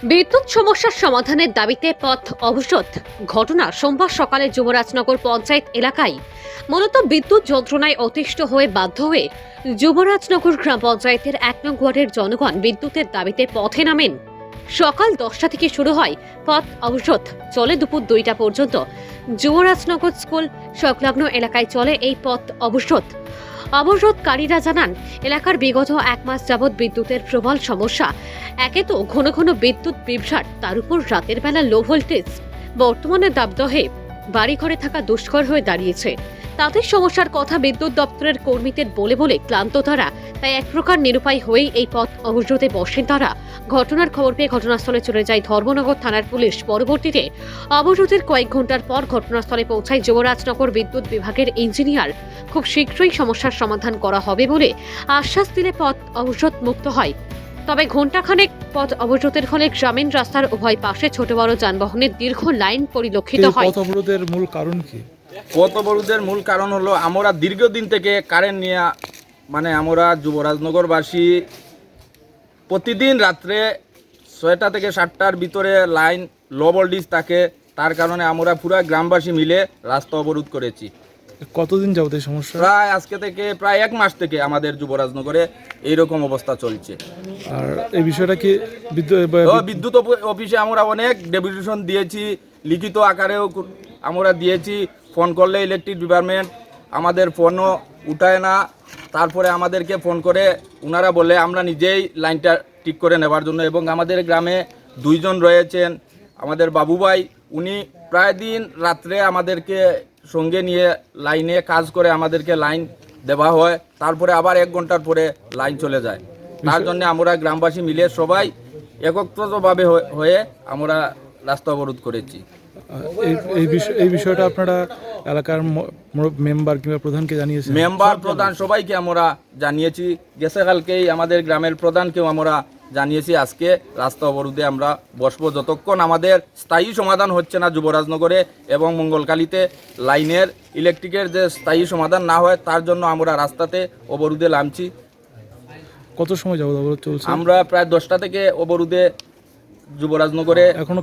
বিদ্যুৎ সমস্যার সমাধানের দাবিতে পথ অবরোধ। ঘটনা সোমবার সকালে যুবরাজনগর পঞ্চায়েত এলাকায়। মূলত বিদ্যুৎ যন্ত্রণায় অতিষ্ঠ হয়ে বাধ্য হয়ে যুবরাজনগর গ্রাম পঞ্চায়েতের ১ নং ওয়ার্ডের জনগণ বিদ্যুতের দাবিতে পথে নামেন। সকাল 10টা থেকে শুরু হয় পথ অবরোধ, চলে দুপুর 2টা পর্যন্ত। যুবরাজনগর স্কুল সংলগ্ন এলাকায় চলে এই পথ অবরোধ। অবরোধকারীরা জানান, এলাকার বিগত 1 মাস যাবৎ বিদ্যুতের প্রবল সমস্যা। একে তো ঘন ঘন বিদ্যুৎ বিভ্রাট, তার উপর রাতের বেলা লো ভোল্টেজ। বর্তমানে দাবদাহে বাড়িঘরে থাকা দুষ্কর হয়ে দাঁড়িয়েছে। তাদের সমস্যার কথা বিদ্যুৎ দপ্তরের কর্মীদের বলে বলে ক্লান্ত তারা, তাই এক প্রকার নিরুপায় হয়েই এই পথ অবরোধে বসেন তারা। ঘটনার খবর পেয়ে ঘটনাস্থলে চলে যায় ধর্মনগর থানার পুলিশ। পরবর্তীতে অবরোধের কয়েক ঘন্টার পর ঘটনাস্থলে পৌঁছায় যুবরাজনগর বিদ্যুৎ বিভাগের ইঞ্জিনিয়ার। খুব শীঘ্রই সমস্যার সমাধান করা হবে বলে আশ্বাস দিলে পথ অবরোধ মুক্ত হয়। তবে ঘণ্টাখানেক পথ অবরোধের ফলে গ্রামীণ রাস্তার উভয় পাশে ছোট বড় যানবাহনের দীর্ঘ লাইন পরিলক্ষিত হয়। পথ অবরোধের মূল কারণ কি? পথ অবরোধের মূল কারণ হলো আমরা দীর্ঘদিন থেকে কারেন্ট নিয়ে আমরা যুবরাজনগরবাসী প্রতিদিন রাত্রে 6টা থেকে 7টার ভিতরে লাইন লো ভোল্টেজ থাকে। তার কারণে আমরা পুরা গ্রামবাসী মিলে রাস্তা অবরোধ করেছি। কতদিন যাবত এই সমস্যা? প্রায় আজকে থেকে প্রায় 1 মাস থেকে আমাদের যুবরাজনগরে এইরকম অবস্থা চলছে। আর এই বিষয়টা কি বিদ্যুৎ অফিসে আমরা অনেক ডেপুটেশন দিয়েছি, লিখিত আকারেও আমরা দিয়েছি। ফোন করলে ইলেকট্রিক ডিপার্টমেন্ট আমাদের ফোনও উঠায় না। তারপরে আমাদেরকে ফোন করে ওনারা বলে আমরা নিজেই লাইনটা ঠিক করে নেবার জন্য। এবং আমাদের গ্রামে 2 জন রয়েছেন, আমাদের বাবু ভাই, উনি প্রায় দিন রাত্রে আমাদেরকে সঙ্গে নিয়ে লাইনে কাজ করে আমাদেরকে লাইন দেওয়া হয়। তারপরে আবার 1 ঘন্টার পরে লাইন চলে যায়। তার জন্য আমরা গ্রামবাসী মিলে সবাই একত্রিতভাবে হয়ে আমরা রাস্তা অবরোধ করেছি। এই বিষয়টা আপনারা এলাকার মেম্বার কিংবা প্রধানকে জানিয়েছেন? মেম্বার প্রধান সবাইকে আমরা জানিয়েছি। গেছে কালকেই আমাদের গ্রামের প্রধানকেও আমরা জানিয়েছি। আজকে রাস্তা অবরোধে আমরা বসবো যতক্ষণ আমাদের স্থায়ী সমাধান হচ্ছে না যুবরাজনগরে এবং মঙ্গলকালীতে লাইনের ইলেকট্রিকের যে স্থায়ী সমাধান না হয়, তার জন্য আমরা রাস্তাতে অবরোধে নামছি। কত সময় যাবত অবরোধ চলছে? আমরা প্রায় 10টা থেকে অবরোধে যুবরাজনগরে। এখনো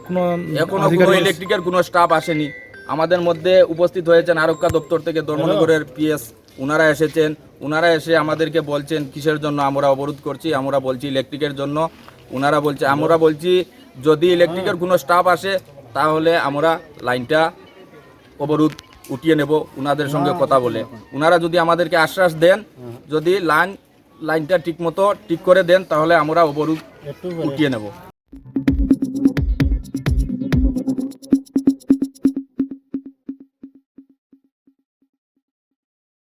কোনো ইলেকট্রিকের কোনো স্টাফ আসেনি। আমাদের মধ্যে উপস্থিত হয়েছেন আরক্ষা দপ্তর থেকে ধর্মনগরের পিএস, ওনারা এসেছেন। ওনারা এসে আমাদেরকে বলছেন কিসের জন্য আমরা অবরোধ করছি। আমরা বলছি ইলেকট্রিকের জন্য। ওনারা বলছে, আমরা বলছি যদি ইলেকট্রিকের কোনো স্টাফ আসে তাহলে আমরা লাইনটা অবরোধ উঠিয়ে নেব। ওনাদের সঙ্গে কথা বলে ওনারা যদি আমাদেরকে আশ্বাস দেন, যদি লাইনটা ঠিক মতো ঠিক করে দেন, তাহলে আমরা অবরোধ উঠিয়ে নেব।